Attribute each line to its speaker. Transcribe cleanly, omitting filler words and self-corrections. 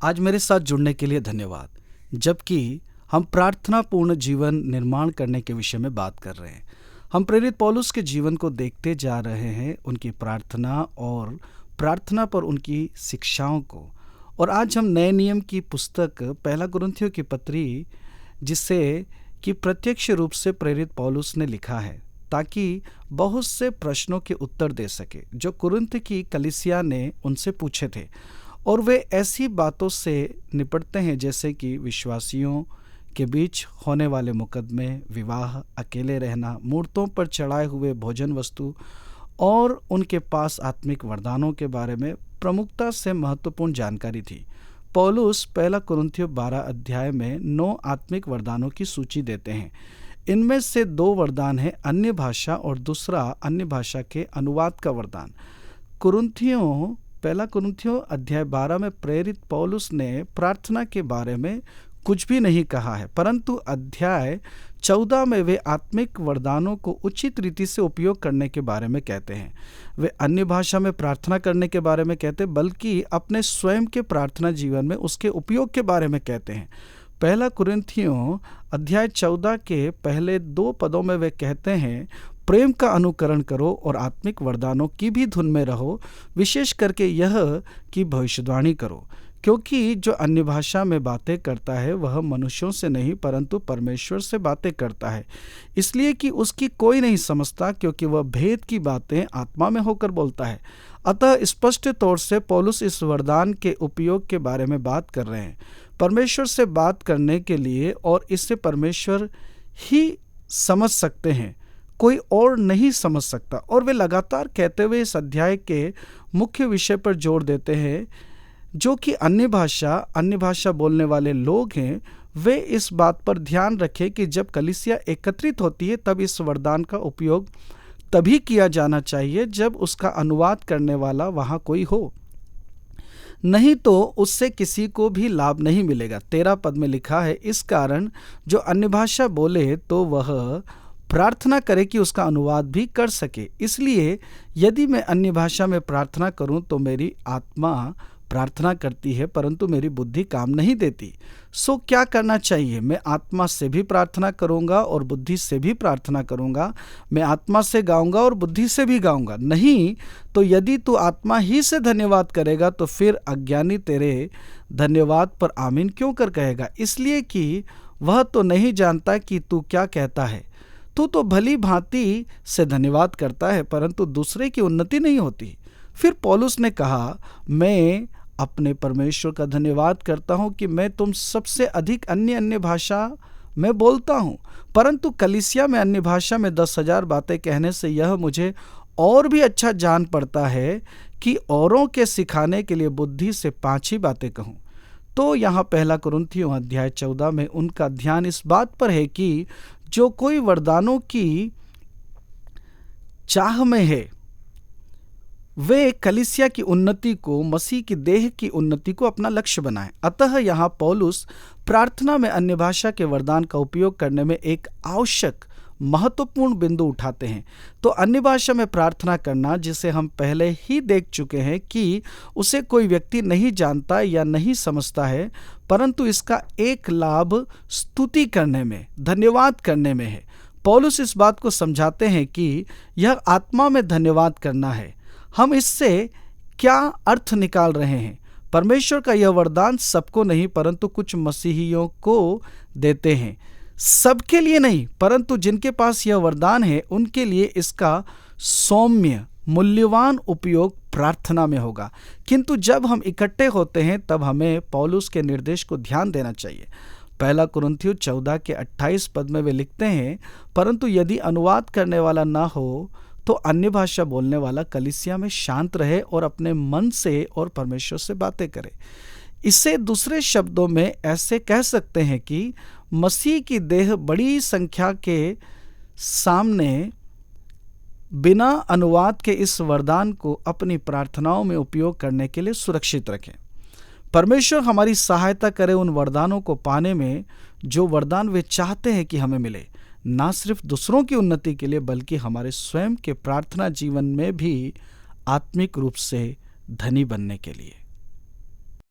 Speaker 1: आज मेरे साथ जुड़ने के लिए धन्यवाद। जबकि हम प्रार्थनापूर्ण जीवन निर्माण करने के विषय में बात कर रहे हैं, हम प्रेरित पौलुस के जीवन को देखते जा रहे हैं, उनकी प्रार्थना और प्रार्थना पर उनकी शिक्षाओं को। और आज हम नए नियम की पुस्तक पहला कुरिन्थियों की पत्री, जिसे कि प्रत्यक्ष रूप से प्रेरित पौलुस ने लिखा है ताकि बहुत से प्रश्नों के उत्तर दे सके जो कुरिन्थ की कलीसिया ने उनसे पूछे थे। और वे ऐसी बातों से निपटते हैं जैसे कि विश्वासियों के बीच होने वाले मुकदमे, विवाह, अकेले रहना, मूर्तों पर चढ़ाए हुए भोजन वस्तु और उनके पास आत्मिक वरदानों के बारे में प्रमुखता से महत्वपूर्ण जानकारी थी। पौलुस पहला कुरिन्थियों 12 अध्याय में 9 आत्मिक वरदानों की सूची देते हैं। इनमें से 2 वरदान है अन्य भाषा और दूसरा अन्य भाषा के अनुवाद का वरदान। पहला कुरिन्थियों अध्याय 12 में प्रेरित पौलुस ने प्रार्थना के बारे में कुछ भी नहीं कहा है, परंतु अध्याय 14 में वे आत्मिक वरदानों को उचित रीति से उपयोग करने के बारे में कहते हैं। वे अन्य भाषा में प्रार्थना करने के बारे में कहते हैं, बल्कि अपने स्वयं के प्रार्थना जीवन में उसके उपयोग के बारे में कहते हैं। पहला कुरिन्थियों अध्याय 14 के पहले 2 पदों में वे कहते हैं, प्रेम का अनुकरण करो और आत्मिक वरदानों की भी धुन में रहो, विशेष करके यह कि भविष्यवाणी करो, क्योंकि जो अन्य भाषा में बातें करता है वह मनुष्यों से नहीं परंतु परमेश्वर से बातें करता है, इसलिए कि उसकी कोई नहीं समझता, क्योंकि वह भेद की बातें आत्मा में होकर बोलता है। अतः स्पष्ट तौर से पौलुस इस वरदान के उपयोग के बारे में बात कर रहे हैं, परमेश्वर से बात करने के लिए, और इससे परमेश्वर ही समझ सकते हैं, कोई और नहीं समझ सकता। और वे लगातार कहते हुए इस अध्याय के मुख्य विषय पर जोर देते हैं, जो कि अन्य भाषा बोलने वाले लोग हैं। वे इस बात पर ध्यान रखें कि जब कलीसिया एकत्रित होती है तब इस वरदान का उपयोग तभी किया जाना चाहिए जब उसका अनुवाद करने वाला वहाँ कोई हो, नहीं तो उससे किसी को भी लाभ नहीं मिलेगा। 13 पद में लिखा है, इस कारण जो अन्य भाषा बोले तो वह प्रार्थना करे कि उसका अनुवाद भी कर सके। इसलिए यदि मैं अन्य भाषा में प्रार्थना करूं तो मेरी आत्मा प्रार्थना करती है परंतु मेरी बुद्धि काम नहीं देती। सो क्या करना चाहिए? मैं आत्मा से भी प्रार्थना करूंगा और बुद्धि से भी प्रार्थना करूंगा। मैं आत्मा से गाऊंगा और बुद्धि से भी गाऊंगा। नहीं तो यदि तू आत्मा ही से धन्यवाद करेगा तो फिर अज्ञानी तेरे धन्यवाद पर आमीन क्यों कर कहेगा, इसलिए कि वह तो नहीं जानता कि तू क्या कहता है। तू तो भली भांति से धन्यवाद करता है परंतु दूसरे की उन्नति नहीं होती। फिर पौलुस ने कहा, मैं अपने परमेश्वर का धन्यवाद करता हूं कि मैं तुम सबसे अधिक अन्य भाषा में बोलता हूं, परंतु कलीसिया में अन्य भाषा में 10,000 बातें कहने से यह मुझे और भी अच्छा जान पड़ता है कि औरों के सिखाने के लिए बुद्धि से 5 ही बातें कहूं। तो यहाँ पहला कुरिन्थियों अध्याय 14 में उनका ध्यान इस बात पर है कि जो कोई वरदानों की चाह में है वे कलीसिया की उन्नति को, मसीह की देह की उन्नति को अपना लक्ष्य बनाएं। अतः यहाँ पौलुस प्रार्थना में अन्य भाषा के वरदान का उपयोग करने में एक आवश्यक महत्वपूर्ण बिंदु उठाते हैं। तो अन्य भाषा में प्रार्थना करना, जिसे हम पहले ही देख चुके हैं कि उसे कोई व्यक्ति नहीं जानता या नहीं समझता है, परंतु इसका एक लाभ स्तुति करने में, धन्यवाद करने में है। पौलुस इस बात को समझाते हैं कि यह आत्मा में धन्यवाद करना है। हम इससे क्या अर्थ निकाल रहे हैं? परमेश्वर का यह वरदान सबको नहीं परंतु कुछ मसीहियों को देते हैं, सबके लिए नहीं, परंतु जिनके पास यह वरदान है उनके लिए इसका सौम्य मूल्यवान उपयोग प्रार्थना में होगा। किंतु जब हम इकट्ठे होते हैं तब हमें पौलुस के निर्देश को ध्यान देना चाहिए। पहला कुरिन्थियों 14 के 28 पद में वे लिखते हैं, परंतु यदि अनुवाद करने वाला ना हो तो अन्य भाषा बोलने वाला कलीसिया में शांत रहे और अपने मन से और परमेश्वर से बातें करे। इसे दूसरे शब्दों में ऐसे कह सकते हैं कि मसीह की देह बड़ी संख्या के सामने बिना अनुवाद के इस वरदान को अपनी प्रार्थनाओं में उपयोग करने के लिए सुरक्षित रखें। परमेश्वर हमारी सहायता करे उन वरदानों को पाने में जो वरदान वे चाहते हैं कि हमें मिले, ना सिर्फ दूसरों की उन्नति के लिए बल्कि हमारे स्वयं के प्रार्थना जीवन में भी आत्मिक रूप से धनी बनने के लिए।